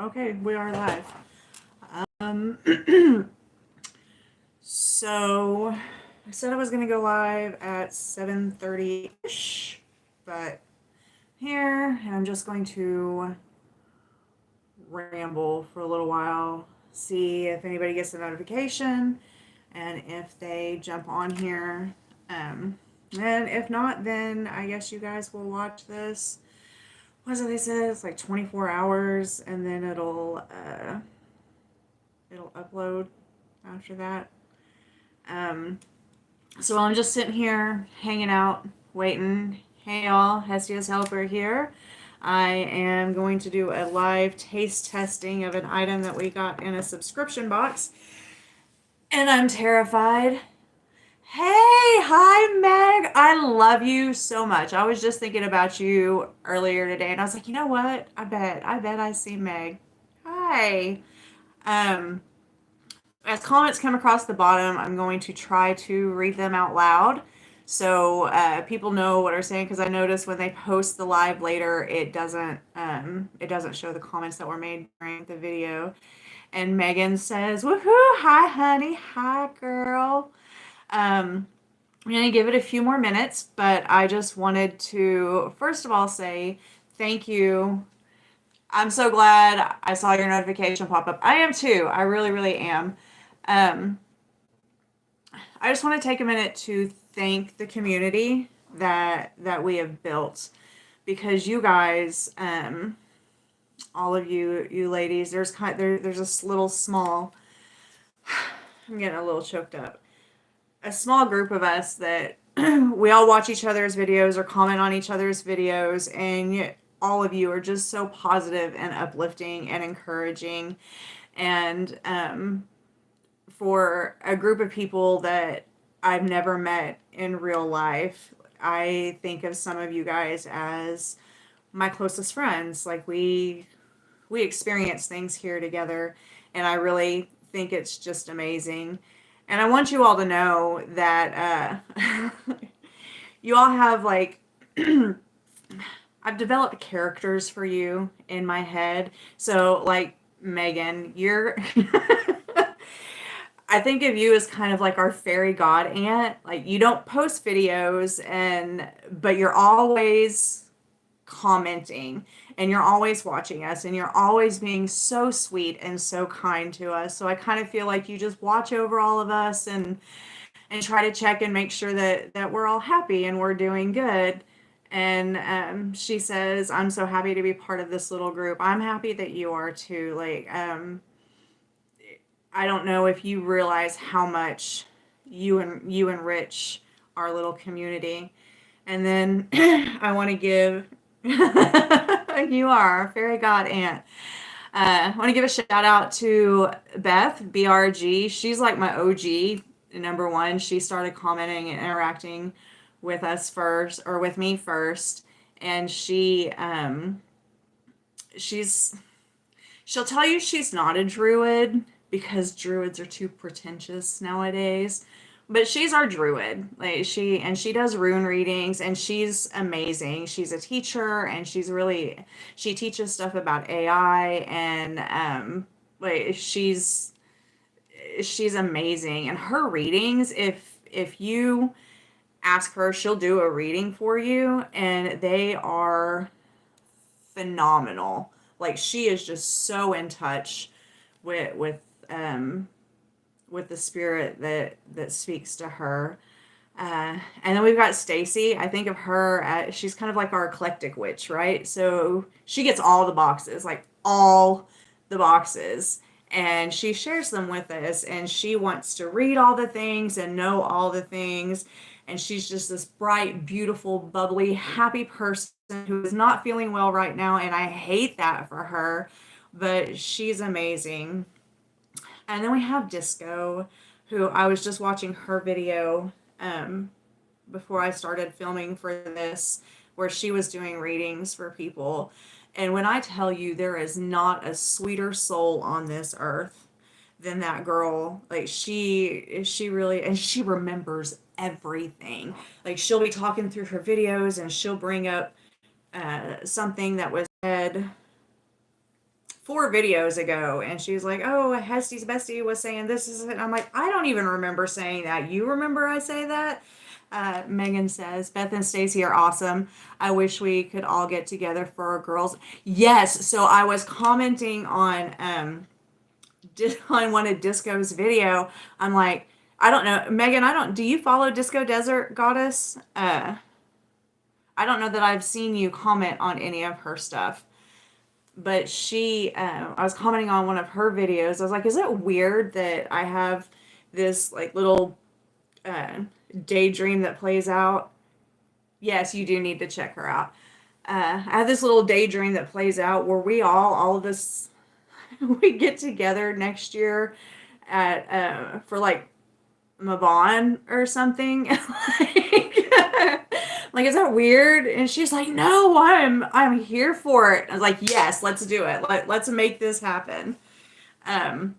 Okay, we are live. Um, so I said I was gonna go live at 7:30-ish, but here, and I'm just going to ramble for a little while, see if anybody gets a notification, and if they jump on here. And if not, then I guess you guys will watch this. What is it they said? It's like 24 hours, and then it'll upload after that. Um, so while I'm just sitting here hanging out, waiting, hey y'all, Hestia's Helper here. I am going to do a live taste testing of an item that we got in a subscription box, and I'm terrified. Hey, hi Meg. I love you so much. I was just thinking about you earlier today, and I was like, you know what? I bet I see Meg. Hi. Um, as comments come across the bottom, I'm going to try to read them out loud so people know what I'm saying. Because I noticed when they post the live later, it doesn't show the comments that were made during the video. And Megan says, "Woohoo! Hi, honey. Hi, girl." I'm gonna give it a few more minutes, but I just wanted to first of all say thank you. I'm so glad I saw your notification pop up. I am too. I really, really am. Um, I just want to take a minute to thank the community that we have built because you guys, all of you ladies, there's this little small. I'm getting a little choked up. A small group of us that we all watch each other's videos or comment on each other's videos, and all of you are just so positive and uplifting and encouraging. And for a group of people that I've never met in real life, I think of some of you guys as my closest friends. Like we experience things here together, and I really think it's just amazing. And I want you all to know that you all have like I've developed characters for you in my head. So like Megan, you're I think of you as kind of like our fairy god aunt. Like you don't post videos but you're always commenting and you're always watching us and you're always being so sweet and so kind to us. So I kind of feel like you just watch over all of us and try to check and make sure that we're all happy and we're doing good. And she says, "I'm so happy to be part of this little group. I'm happy that you are too." Like, I don't know if you realize how much you enrich our little community. And then I want to give you are our fairy god aunt. I want to give a shout out to Beth BRG. She's like my OG number one. She started commenting and interacting with us first, or with me first, and she's she'll tell you she's not a druid because druids are too pretentious nowadays. But she's our druid. Like she does rune readings and she's amazing. She's a teacher and she teaches stuff about AI and like she's amazing. And her readings, if you ask her, she'll do a reading for you and they are phenomenal. Like she is just so in touch with um with the spirit that speaks to her. And then we've got Stacy. I think of her as she's kind of like our eclectic witch, right? So she gets all the boxes, like all the boxes, and she shares them with us. And she wants to read all the things and know all the things. And she's just this bright, beautiful, bubbly, happy person who is not feeling well right now. And I hate that for her, but she's amazing. And then we have Disco, who I was just watching her video um, before I started filming for this, where she was doing readings for people. And when I tell you there is not a sweeter soul on this earth than that girl, like she really, and she remembers everything. Like she'll be talking through her videos and she'll bring up something that was said 4 videos ago, and she was like, "Oh, Hesty's bestie was saying this is it." And I'm like, I don't even remember saying that. You remember I say that? Megan says, Beth and Stacy are awesome. I wish we could all get together for our girls. Yes, so I was commenting on one of Disco's video. I'm like, I don't know, Megan. Do you follow Disco Desert Goddess? I don't know that I've seen you comment on any of her stuff, but I was commenting on one of her videos. I was like, is it weird that I have this like little uh, daydream that plays out? Yes, you do need to check her out. I have this little daydream that plays out where all of us, we get together next year at for like Mavon or something. Like, is that weird? And she's like, no, I'm here for it. I was like, yes, let's do it. Let's make this happen. Um,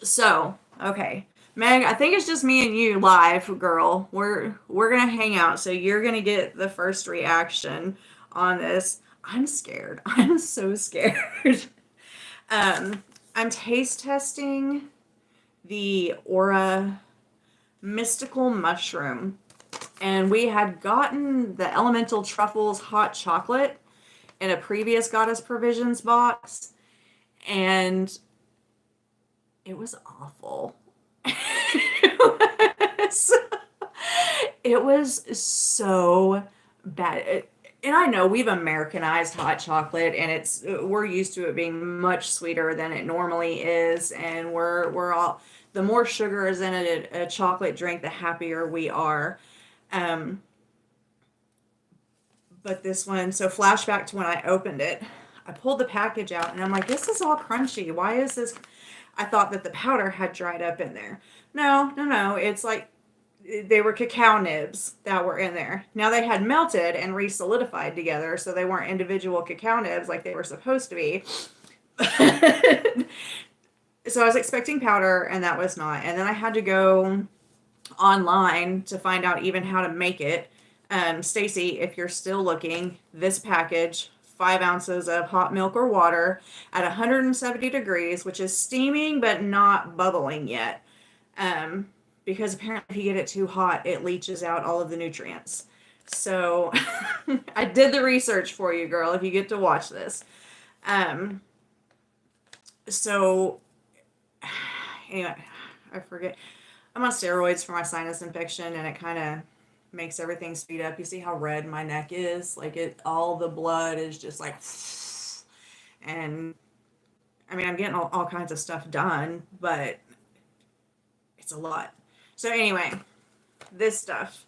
so okay, Meg, I think it's just me and you live, girl. We're gonna hang out, so you're gonna get the first reaction on this. I'm scared. I'm so scared. I'm taste testing the Aura Mystical Mushroom, and we had gotten the Elemental Truffles hot chocolate in a previous Goddess Provisions box, and it was awful. It was so bad. And I know we've Americanized hot chocolate, and we're used to it being much sweeter than it normally is, and we're all, the more sugar is in a chocolate drink, the happier we are. Um, but this one, so flashback to when I opened it, I pulled the package out, and I'm like, this is all crunchy. Why is this? I thought that the powder had dried up in there. No, no, no. It's like they were cacao nibs that were in there. Now they had melted and re-solidified together, so they weren't individual cacao nibs like they were supposed to be. So I was expecting powder, and that was not. And then I had to go online to find out even how to make it. Stacy, if you're still looking, this package, 5 ounces of hot milk or water at 170 degrees, which is steaming but not bubbling yet. Because apparently if you get it too hot, it leaches out all of the nutrients. So I did the research for you, girl, if you get to watch this. So anyway, I forget. I'm on steroids for my sinus infection, and it kind of makes everything speed up. You see how red my neck is? Like all the blood is just like, and I mean, I'm getting all kinds of stuff done, but it's a lot. So anyway, this stuff,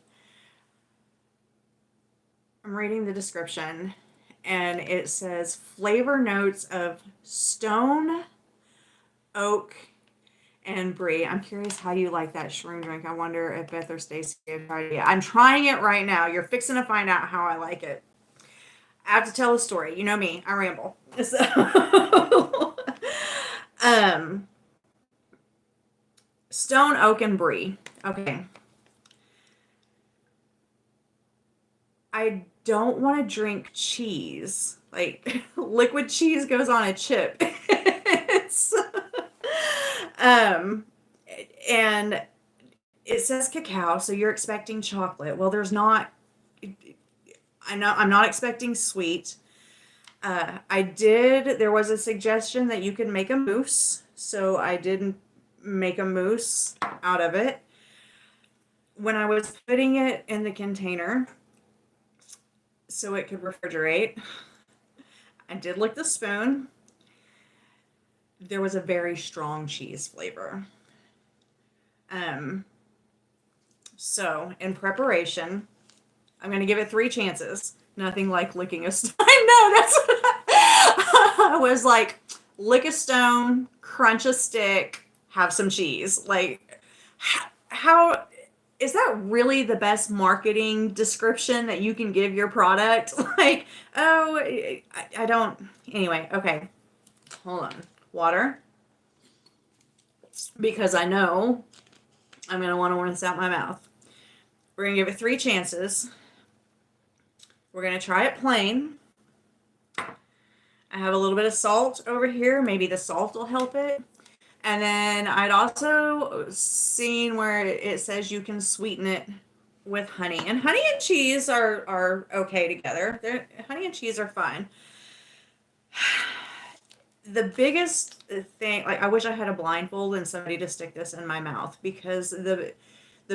I'm reading the description, and it says flavor notes of stone, oak, and brie. I'm curious how you like that shroom drink. I wonder if Beth or Stacy have tried it yet. I'm trying it right now. You're fixing to find out how I like it. I have to tell a story. You know me. I ramble. So, stone, oak, and brie. Okay. I don't want to drink cheese. Like, liquid cheese goes on a chip. It's, and it says cacao, so you're expecting chocolate. Well, there's not. I'm not expecting sweet. There was a suggestion that you could make a mousse, so I did make a mousse out of it. When I was putting it in the container so it could refrigerate, I did lick the spoon. There was a very strong cheese flavor. So in preparation, I'm going to give it 3 chances. Nothing like licking a stone. I know, that's what I was like, lick a stone, crunch a stick, have some cheese. Like, how is that really the best marketing description that you can give your product? Like, oh, I don't. Anyway, okay. Hold on. Water. Because I know I'm going to want to rinse out my mouth. We're going to give it 3 chances. We're going to try it plain. I have a little bit of salt over here. Maybe the salt will help it. And then I'd also seen where it says you can sweeten it with honey. And honey and cheese are okay together. Honey and cheese are fine. The biggest thing, like I wish I had a blindfold and somebody to stick this in my mouth, because the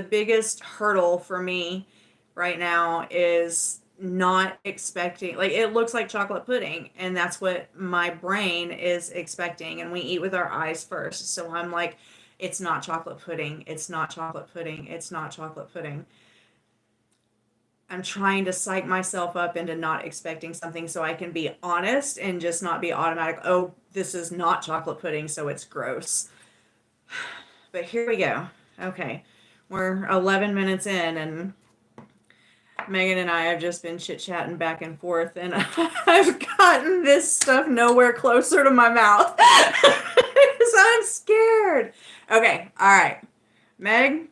biggest hurdle for me right now is not expecting, like, it looks like chocolate pudding and that's what my brain is expecting, and we eat with our eyes first. So I'm like, it's not chocolate pudding, it's not chocolate pudding, it's not chocolate pudding. I'm trying to psych myself up into not expecting something so I can be honest and just not be automatic, oh, this is not chocolate pudding, so it's gross. But here we go. Okay. We're 11 minutes in, and Megan and I have just been chit-chatting back and forth, and I've gotten this stuff nowhere closer to my mouth. Because I'm scared. Okay. All right. Meg,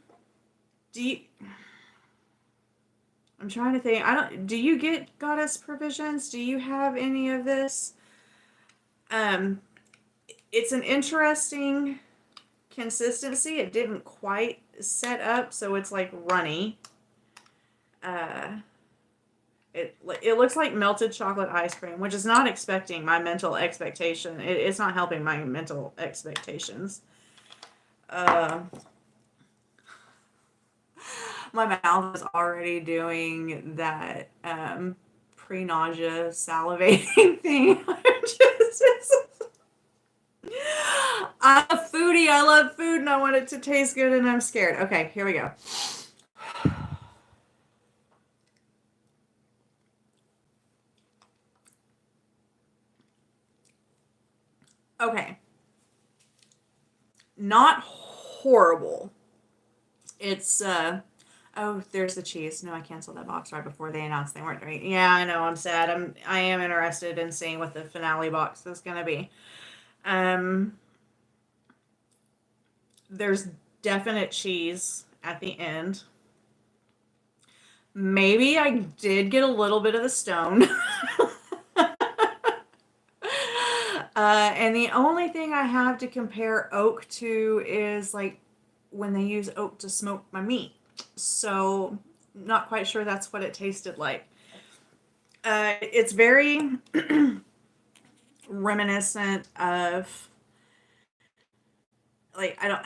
I'm trying to think. Do you get Goddess Provisions? Do you have any of this? It's an interesting consistency. It didn't quite set up, so it's like runny. It looks like melted chocolate ice cream, which is not expecting my mental expectation. It's not helping my mental expectations. My mouth is already doing that pre-nausea salivating thing. I'm a foodie. I love food and I want it to taste good, and I'm scared. Okay, here we go. Okay. Not horrible. It's oh, there's the cheese. No, I canceled that box right before they announced they weren't doing it. Yeah, I know, I'm sad. I am interested in seeing what the finale box is gonna be. There's definite cheese at the end. Maybe I did get a little bit of the stone. And the only thing I have to compare oak to is like when they use oak to smoke my meat. So, not quite sure that's what it tasted like. It's very reminiscent of, like, I don't,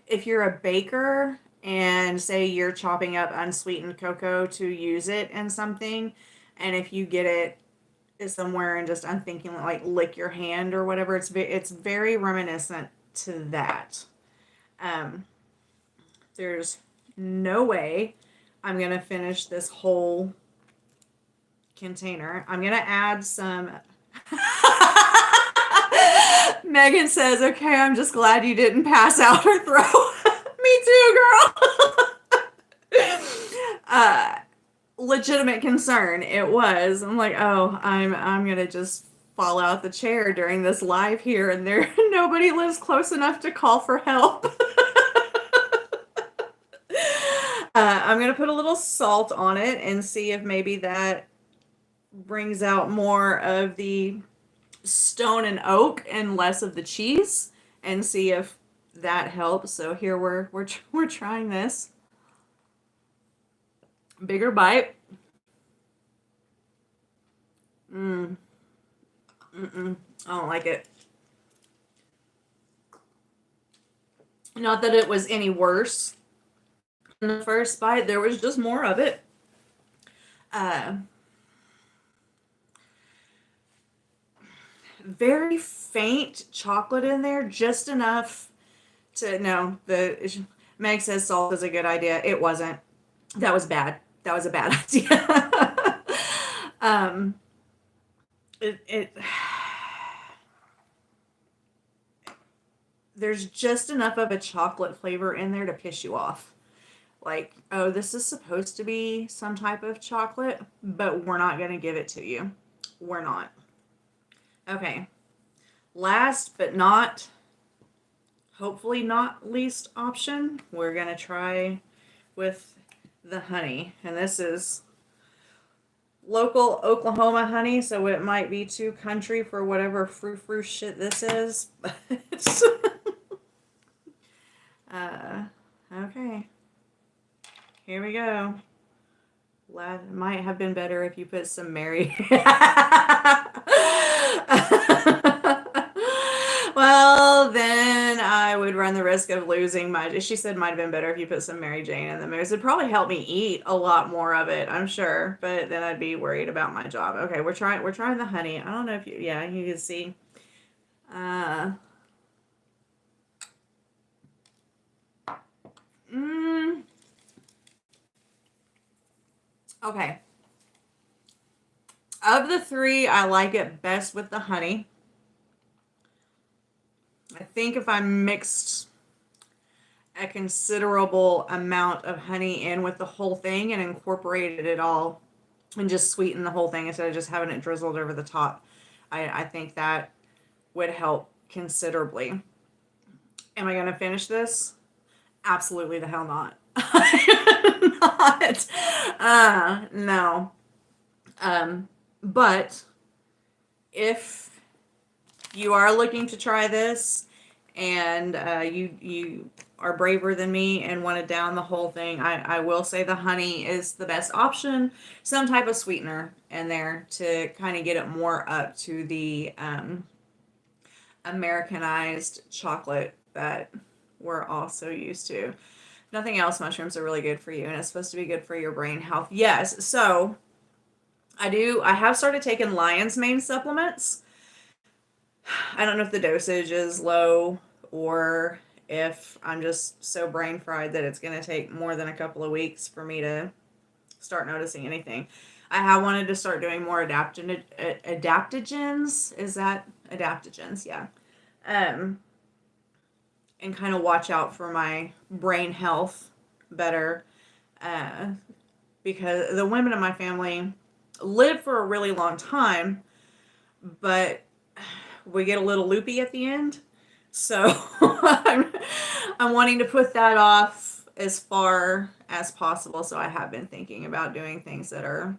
if you're a baker and say you're chopping up unsweetened cocoa to use it in something, and if you get it somewhere and just unthinkingly like lick your hand or whatever, it's very reminiscent to that. There's no way I'm gonna finish this whole container. I'm gonna add some. Megan says, okay, I'm just glad you didn't pass out or throw. Me too, girl. Legitimate concern. It was. I'm like, oh, I'm gonna just fall out the chair during this live here, and there nobody lives close enough to call for help. I'm gonna put a little salt on it and see if maybe that brings out more of the stone and oak and less of the cheese, and see if that helps. So here we're trying this. Bigger bite. I don't like it. Not that it was any worse in the first bite. There was just more of it. Very faint chocolate in there, just enough to no. Meg says salt is a good idea. It wasn't. That was bad. That was a bad idea. It there's just enough of a chocolate flavor in there to piss you off. Like, oh, this is supposed to be some type of chocolate, but we're not going to give it to you. We're not. Okay. Last but not, hopefully not least option, we're going to try with the honey. And this is local Oklahoma honey, so it might be too country for whatever frou-frou shit this is. Okay, here we go. Might have been better if you put some Mary. Well, then I would run the risk of losing my. She said might have been better if you put some Mary Jane in the mix. It'd probably help me eat a lot more of it, I'm sure. But then I'd be worried about my job. Okay, we're trying. We're trying the honey. I don't know if you. Yeah, you can see. Uh. Mm, okay. Of the three, I like it best with the honey. I think if I mixed a considerable amount of honey in with the whole thing and incorporated it all and just sweetened the whole thing instead of just having it drizzled over the top, I think that would help considerably. Am I going to finish this? Absolutely the hell not. Not. No. But if you are looking to try this and you are braver than me and want to down the whole thing, I will say the honey is the best option. Some type of sweetener in there to kind of get it more up to the Americanized chocolate that we're also used to. Nothing else, mushrooms are really good for you, and it's supposed to be good for your brain health. Yes, so I have started taking lion's mane supplements. I don't know if the dosage is low or if I'm just so brain fried that it's going to take more than a couple of weeks for me to start noticing anything. I have wanted to start doing more adaptogens. Is that adaptogens? Yeah. Um, and kind of watch out for my brain health better. Uh, because the women in my family live for a really long time, but we get a little loopy at the end. So I'm wanting to put that off as far as possible. So I have been thinking about doing things that are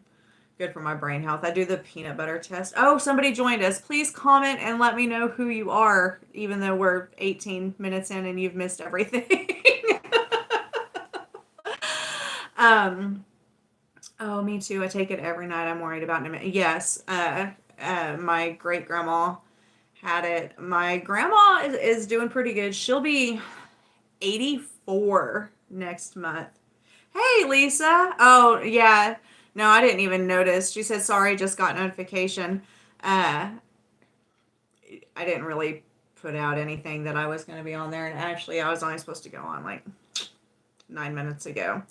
good for my brain health. I do the peanut butter test. Oh, somebody joined us. Please comment and let me know who you are, even though we're 18 minutes in and you've missed everything. um, oh, me too. I take it every night. I'm worried about it. Yes. My great grandma had it. My grandma is doing pretty good. She'll be 84 next month. Hey, Lisa. Oh, yeah. No, I didn't even notice. She said, sorry, just got notification. Uh, I didn't really put out anything that I was going to be on there. And actually, I was only supposed to go on like 9 minutes ago.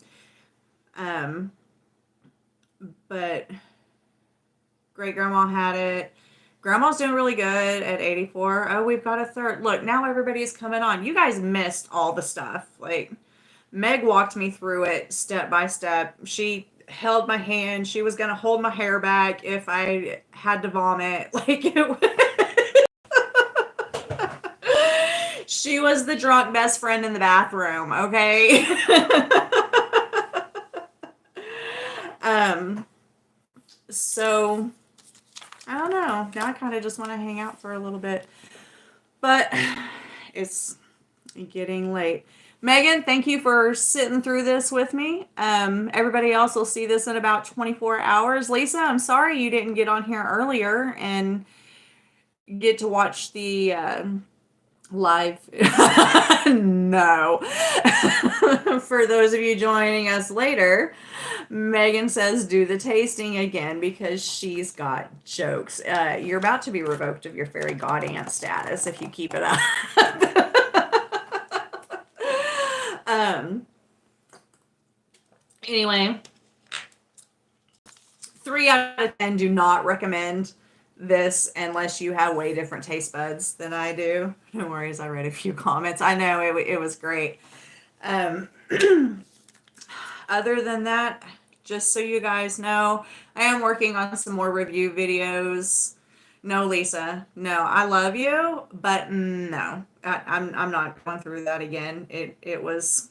But great grandma had it. Grandma's doing really good at 84. Oh, we've got a third. Look, now everybody's coming on. You guys missed all the stuff. Like, Meg walked me through it step by step. She held my hand. She was going to hold my hair back if I had to vomit. Like, she was the drunk best friend in the bathroom, okay? So I don't know. Now I kind of just want to hang out for a little bit. But it's getting late. Megan, thank you for sitting through this with me. Everybody else will see this in about 24 hours. Lisa, I'm sorry you didn't get on here earlier and get to watch the live. No. For those of you joining us later, Megan says do the tasting again because she's got jokes. You're about to be revoked of your fairy god aunt status if you keep it up. Anyway, 3 out of 10 do not recommend this unless you have way different taste buds than I do. No worries, I read a few comments. I know it was great. Other than that, just so you guys know, I am working on some more review videos. No, Lisa, no, I love you, but no, I'm not going through that again. It was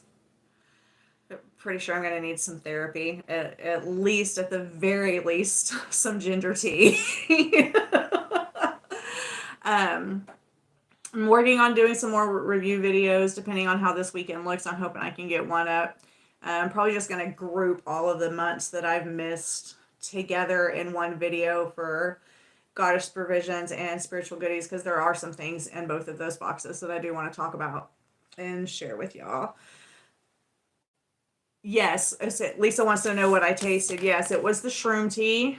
pretty sure I'm going to need some therapy. At least, at the very least, some ginger tea. I'm working on doing some more review videos depending on how this weekend looks. I'm hoping I can get one up. I'm probably just going to group all of the months that I've missed together in one video for Goddess Provisions and Spiritual Goodies, because there are some things in both of those boxes that I do want to talk about and share with y'all. Yes, Lisa wants to know what I tasted. Yes, it was the shroom tea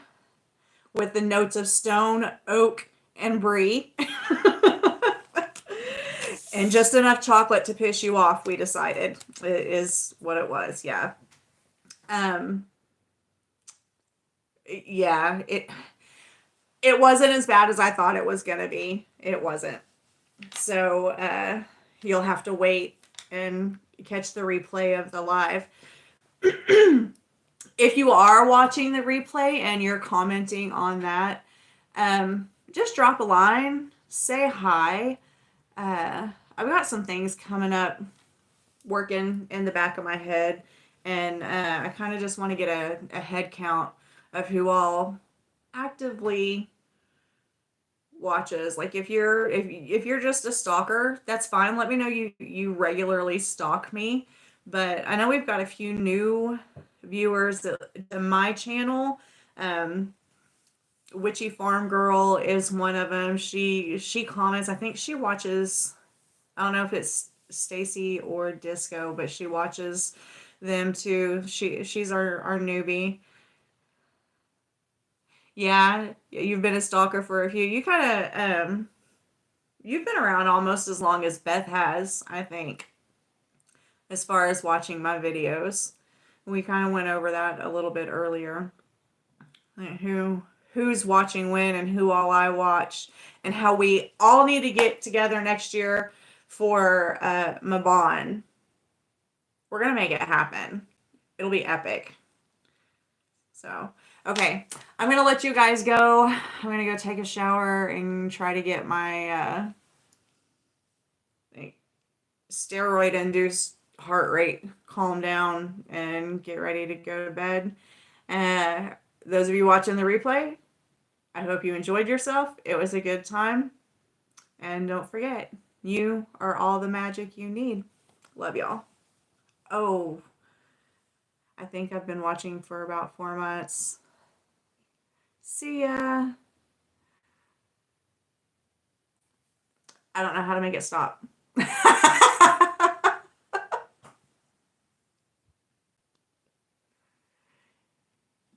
with the notes of stone, oak, and brie. And just enough chocolate to piss you off, we decided. It is what it was, yeah. Yeah, it wasn't as bad as I thought it was going to be. It wasn't. So, you'll have to wait and catch the replay of the live. If you are watching the replay and you're commenting on that, just drop a line, say hi. I've got some things coming up working in the back of my head, and I kind of just want to get a head count of who all actively watches. Like if you're just a stalker, that's fine. Let me know you regularly stalk me. But I know we've got a few new viewers to my channel. Witchy Farm Girl is one of them. She comments. I think she watches. I don't know if it's Stacy or Disco, but she watches them too. She's our newbie. Yeah, you've been a stalker for a few. You kind of you've been around almost as long as Beth has, I think, as far as watching my videos. We kind of went over that a little bit earlier. Like who's watching when and who all I watch, and how we all need to get together next year for Mabon. We're gonna make it happen. It'll be epic. So, okay, I'm gonna let you guys go. I'm gonna go take a shower and try to get my steroid-induced heart rate calm down and get ready to go to bed. Those of you watching the replay, I hope you enjoyed yourself. It was a good time. And don't forget, you are all the magic you need. Love y'all. Oh, I think I've been watching for about 4 months. See ya. I don't know how to make it stop.